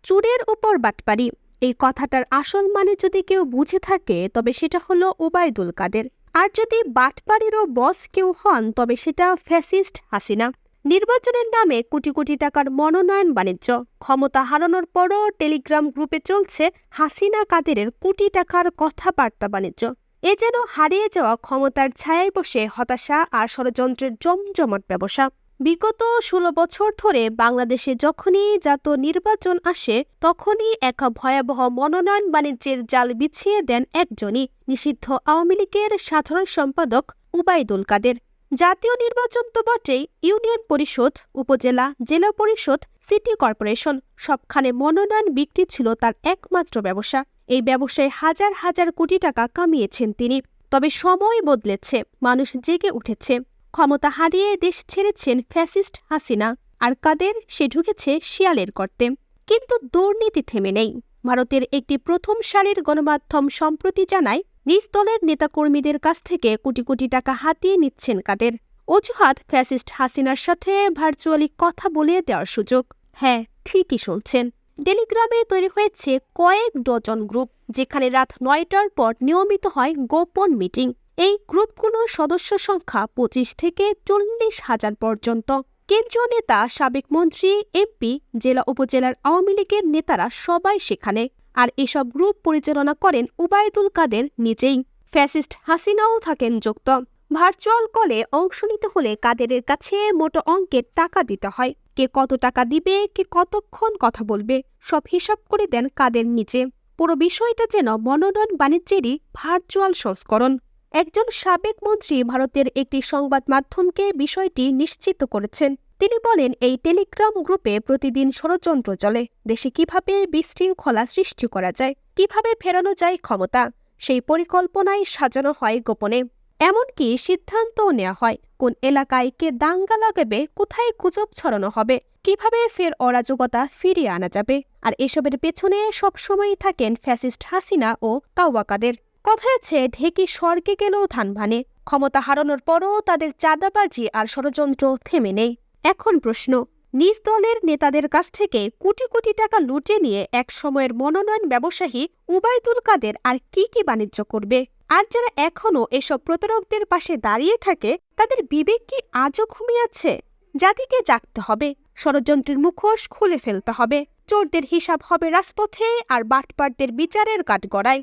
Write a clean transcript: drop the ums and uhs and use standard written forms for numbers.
চুরের উপর বাটপারি, এই কথাটার আসল মানে যদি কেউ বুঝে থাকে তবে সেটা হলো ওবায়দুল কাদের। আর যদি বাটপারিরও বস কেউ হন তবে সেটা ফ্যাসিস্ট হাসিনা। নির্বাচনের নামে কোটি কোটি টাকার মনোনয়ন বাণিজ্য, ক্ষমতা হারানোর পরও টেলিগ্রাম গ্রুপে চলছে হাসিনা কাদেরের কোটি টাকার কথাবার্তা বাণিজ্য। এ যেন হারিয়ে যাওয়া ক্ষমতার ছায়ায় বসে হতাশা আর ষড়যন্ত্রের জমজমাট ব্যবসা। বিগত ১৬ বছর ধরে বাংলাদেশে যখনই জাতীয় নির্বাচন আসে তখনই এক ভয়াবহ মনোনয়ন বাণিজ্যের জাল বিছিয়ে দেন একজনই, নিষিদ্ধ আওয়ামী লীগের সাধারণ সম্পাদক ওবায়দুল কাদের। জাতীয় নির্বাচন তো বটেই, ইউনিয়ন পরিষদ, উপজেলা, জেলা পরিষদ, সিটি কর্পোরেশন সবখানে মনোনয়ন বিক্রি ছিল তার একমাত্র ব্যবসা। এই ব্যবসায় হাজার হাজার কোটি টাকা কামিয়েছেন তিনি। তবে সময় বদলেছে, মানুষ জেগে উঠেছে। ক্ষমতা হারিয়ে দেশ ছেড়েছেন ফ্যাসিস্ট হাসিনা, আর কাদের সে ঢুকেছে শিয়ালের গর্তে। কিন্তু দুর্নীতি থেমে নেই। ভারতের একটি প্রথম সারির গণমাধ্যম সম্প্রতি জানায় নিজ দলের নেতাকর্মীদের কাছ থেকে কোটি কোটি টাকা হাতিয়ে নিচ্ছেন কাদের। অজুহাত ফ্যাসিস্ট হাসিনার সাথে ভার্চুয়ালি কথা বলিয়ে দেওয়ার সুযোগ। হ্যাঁ, ঠিকই শুনছেন। টেলিগ্রামে তৈরি হয়েছে কয়েক ডজন গ্রুপ, যেখানে রাত ৯টার পর নিয়মিত হয় গোপন মিটিং। এই গ্রুপগুলোর সদস্য সংখ্যা ২৫ থেকে ৪০,০০০ পর্যন্ত। কেন্দ্রীয় নেতা, সাবেক মন্ত্রী, এমপি, জেলা উপজেলার আওয়ামী লীগের নেতারা সবাই সেখানে। আর এসব গ্রুপ পরিচালনা করেন ওবায়দুল কাদের নিজেই। ফ্যাসিস্ট হাসিনাও থাকেন যুক্ত। ভার্চুয়াল কলে অংশ নিতে হলে কাদেরের কাছে মোটো অঙ্কের টাকা দিতে হয়। কে কত টাকা দিবে, কে কতক্ষণ কথা বলবে, সব হিসাব করে দেন কাদের নিজে। পুরো বিষয়টা যেন মনোনয়ন বাণিজ্যেরই ভার্চুয়াল সংস্করণ। একজন সাবেক মন্ত্রী ভারতের একটি সংবাদ মাধ্যমকে বিষয়টি নিশ্চিত করেছেন। তিনি বলেন, এই টেলিগ্রাম গ্রুপে প্রতিদিন ষড়যন্ত্র চলে। দেশে কিভাবে বিশৃঙ্খলা সৃষ্টি করা যায়, কিভাবে ফেরানো যায় ক্ষমতা, সেই পরিকল্পনায় সাজানো হয় গোপনে। এমনকি সিদ্ধান্তও নেওয়া হয় কোন এলাকায় কে দাঙ্গা লাগাবে, কোথায় গুজব ছড়ানো হবে, কিভাবে ফের অরাজকতা ফিরিয়ে আনা যাবে। আর এসবের পেছনে সবসময়ই থাকেন ফ্যাসিস্ট হাসিনা ও তাওয়া কাদের। কথা আছে, ঢেকি স্বর্গে গেলেও ধান ভানে। ক্ষমতা হারানোর পরও তাদের চাঁদাবাজি আর ষড়যন্ত্র থেমে নেই। এখন প্রশ্ন, নিজ দলের নেতাদের কাছ থেকে কোটি কোটি টাকা লুটে নিয়ে এক সময়ের মনোনয়ন ব্যবসায়ী ওবায়দুল কাদের আর কি কি বাণিজ্য করবে? আর যারা এখনও এসব প্রতারকদের পাশে দাঁড়িয়ে থাকে তাদের বিবেক কি আজও ঘুমিয়ে আছে? জাতিকে জাগতে হবে, ষড়যন্ত্রের মুখোশ খুলে ফেলতে হবে। চোরদের হিসাব হবে রাজপথে, আর বাটপারদের বিচারের কাঠগড়ায়।